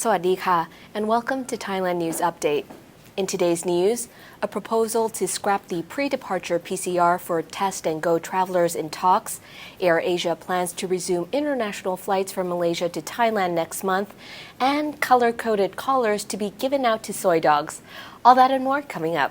Sawadee ka, and welcome to Thailand News Update. In today's news, a proposal to scrap the pre-departure PCR for Test and Go travelers in talks, AirAsia plans to resume international flights from Malaysia to Thailand next month, and color-coded collars to be given out to Soi Dogs. All that and more coming up.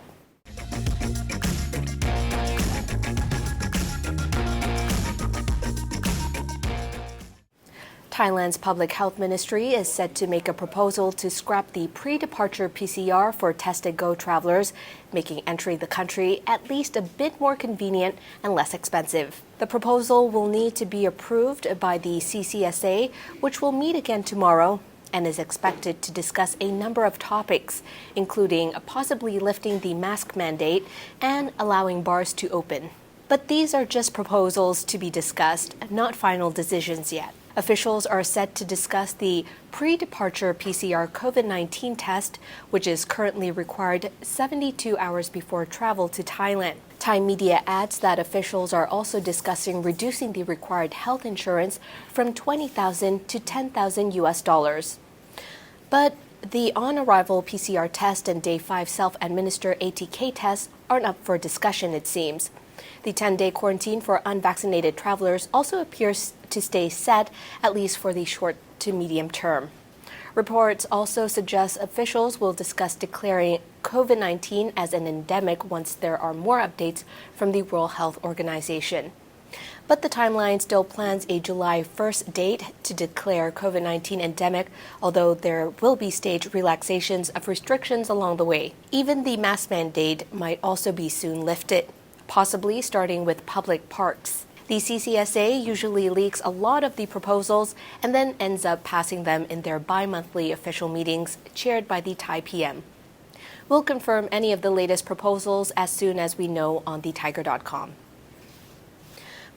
Thailand's Public Health Ministry is set to make a proposal to scrap the pre-departure PCR for Test and Go travelers, making entering the country at least a bit more convenient and less expensive. The proposal will need to be approved by the CCSA, which will meet again tomorrow, and is expected to discuss a number of topics, including possibly lifting the mask mandate and allowing bars to open. But these are just proposals to be discussed, not final decisions yet. Officials are set to discuss the pre-departure PCR COVID-19 test, which is currently required 72 hours before travel to Thailand. Thai media adds that officials are also discussing reducing the required health insurance from $20,000 to $10,000. But the on-arrival PCR test and Day 5 self-administered ATK test aren't up for discussion, it seems. The 10-day quarantine for unvaccinated travelers also appears to stay set, at least for the short to medium term. Reports also suggest officials will discuss declaring COVID-19 as an endemic once there are more updates from the World Health Organization. But the timeline still plans a July 1st date to declare COVID-19 endemic, although there will be staged relaxations of restrictions along the way. Even the mask mandate might also be soon lifted, possibly starting with public parks. The CCSA usually leaks a lot of the proposals and then ends up passing them in their bi-monthly official meetings chaired by the Thai PM. We'll confirm any of the latest proposals as soon as we know on the Thaiger.com.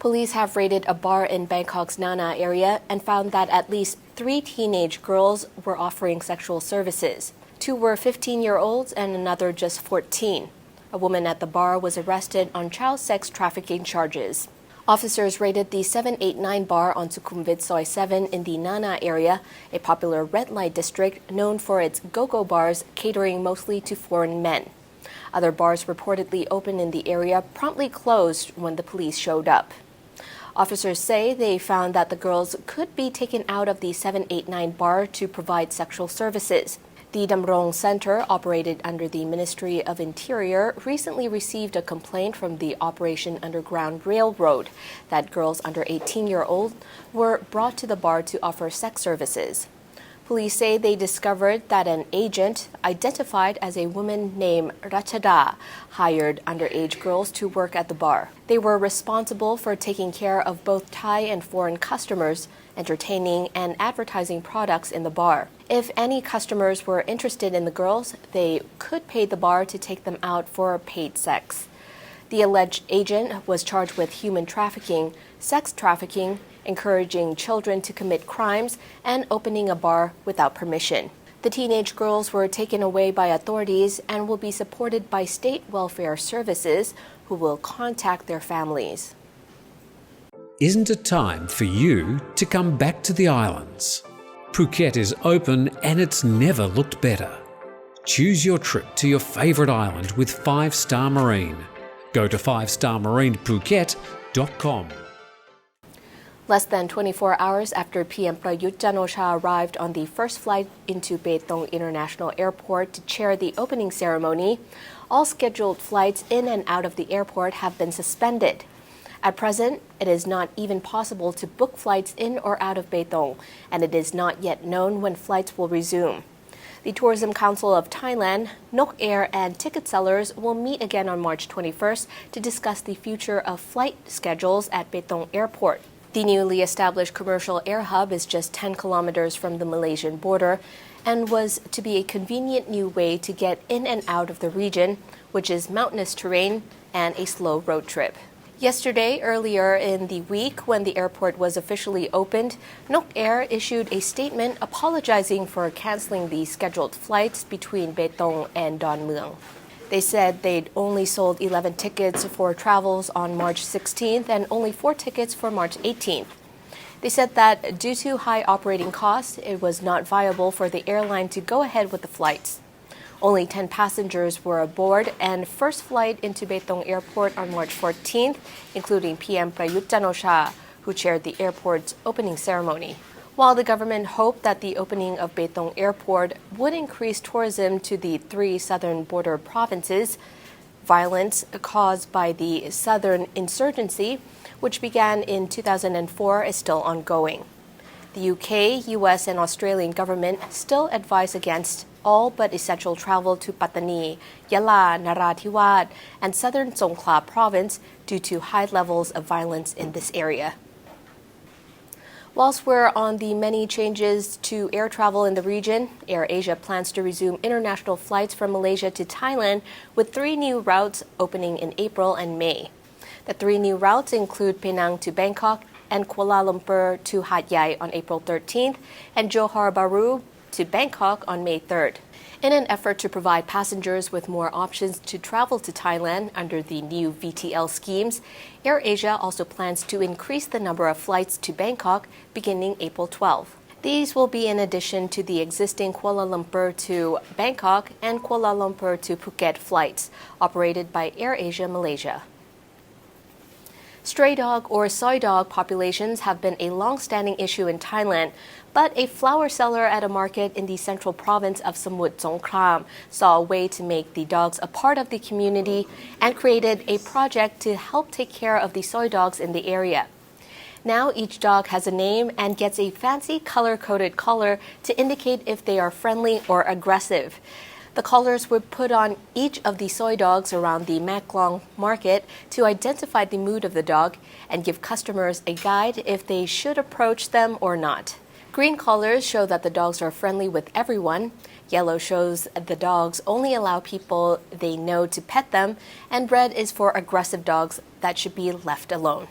Police have raided a bar in Bangkok's Nana area and found that at least 3 teenage girls were offering sexual services. 2 were 15-year-olds and another just 14. A woman at the bar was arrested on child sex trafficking charges. Officers raided the 789 bar on Sukhumvit Soi 7 in the Nana area, a popular red light district known for its go-go bars catering mostly to foreign men. Other bars reportedly open in the area promptly closed when the police showed up. Officers say they found that the girls could be taken out of the 789 bar to provide sexual services. The Damrong Center, operated under the Ministry of Interior, recently received a complaint from the Operation Underground Railroad that girls under 18-year-old were brought to the bar to offer sex services. Police say they discovered that an agent, identified as a woman named Rachada, hired underage girls to work at the bar. They were responsible for taking care of both Thai and foreign customers, entertaining and advertising products in the bar. If any customers were interested in the girls, they could pay the bar to take them out for paid sex. The alleged agent was charged with human trafficking, sex trafficking, encouraging children to commit crimes, and opening a bar without permission. The teenage girls were taken away by authorities and will be supported by state welfare services, who will contact their families. Isn't it time for you to come back to the islands? Phuket is open and it's never looked better. Choose your trip to your favourite island with 5-Star Marine. Go to 5starmarinephuket.com. Less than 24 hours after PM Prayut Chan-o-cha arrived on the first flight into Betong International Airport to chair the opening ceremony, all scheduled flights in and out of the airport have been suspended. At present, it is not even possible to book flights in or out of Betong, and it is not yet known when flights will resume. The Tourism Council of Thailand, Nok Air, and ticket sellers will meet again on March 21st to discuss the future of flight schedules at Betong Airport. The newly established commercial air hub is just 10 kilometers from the Malaysian border and was to be a convenient new way to get in and out of the region, which is mountainous terrain and a slow road trip. Yesterday, earlier in the week, when the airport was officially opened, Nok Air issued a statement apologizing for canceling the scheduled flights between Betong and Don Mueang. They said they'd only sold 11 tickets for travels on March 16th and only 4 tickets for March 18th. They said that due to high operating costs, it was not viable for the airline to go ahead with the flights. Only 10 passengers were aboard, and first flight into Betong Airport on March 14th, including PM Prayut Chan-o-cha, who chaired the airport's opening ceremony. While the government hoped that the opening of Betong Airport would increase tourism to the 3 southern border provinces, violence caused by the southern insurgency, which began in 2004, is still ongoing. The UK, US, and Australian government still advise against all but essential travel to Pattani, Yala, Narathiwat, and southern Songkhla province due to high levels of violence in this area. Whilst we're on the many changes to air travel in the region, AirAsia plans to resume international flights from Malaysia to Thailand with 3 new routes opening in April and May. The 3 new routes include Penang to Bangkok and Kuala Lumpur to Hat Yai on April 13th and Johor Bahru to Bangkok on May 3rd. In an effort to provide passengers with more options to travel to Thailand under the new VTL schemes, AirAsia also plans to increase the number of flights to Bangkok beginning April 12. These will be in addition to the existing Kuala Lumpur to Bangkok and Kuala Lumpur to Phuket flights operated by AirAsia Malaysia. Stray dog or Soi dog populations have been a long-standing issue in Thailand, but a flower seller at a market in the central province of Samut Songkhram saw a way to make the dogs a part of the community and created a project to help take care of the Soi dogs in the area. Now each dog has a name and gets a fancy color-coded collar to indicate if they are friendly or aggressive. The collars would put on each of the Soi dogs around the Maklong market to identify the mood of the dog and give customers a guide if they should approach them or not. Green collars show that the dogs are friendly with everyone. Yellow shows the dogs only allow people they know to pet them, and red is for aggressive dogs that should be left alone.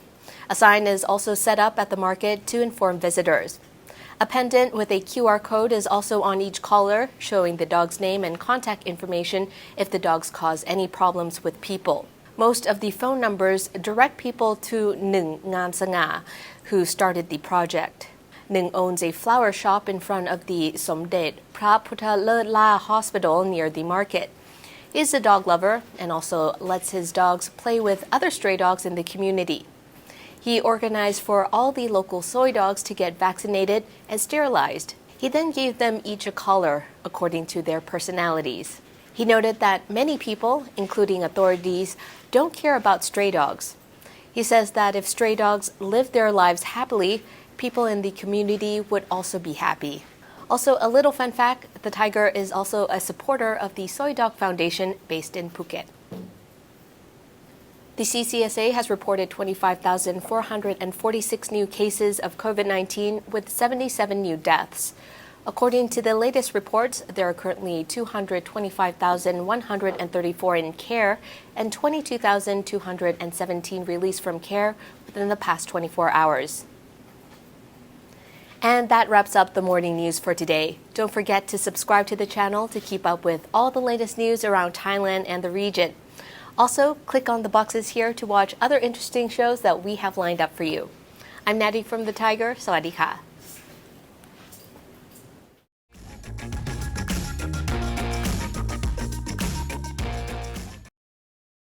A sign is also set up at the market to inform visitors. A pendant with a QR code is also on each collar, showing the dog's name and contact information if the dogs cause any problems with people. Most of the phone numbers direct people to Ning Ngan Sanga, who started the project. Ning owns a flower shop in front of the Somdet Phra Phutta Lerth La Hospital near the market. He is a dog lover and also lets his dogs play with other stray dogs in the community. He organized for all the local Soi dogs to get vaccinated and sterilized. He then gave them each a collar according to their personalities. He noted that many people, including authorities, don't care about stray dogs. He says that if stray dogs live their lives happily, people in the community would also be happy. Also, a little fun fact, the Thaiger is also a supporter of the Soi Dog Foundation based in Phuket. The CCSA has reported 25,446 new cases of COVID-19 with 77 new deaths. According to the latest reports, there are currently 225,134 in care and 22,217 released from care within the past 24 hours. And that wraps up the morning news for today. Don't forget to subscribe to the channel to keep up with all the latest news around Thailand and the region. Also, click on the boxes here to watch other interesting shows that we have lined up for you. I'm Natty from the Thaiger. Sawadee ka.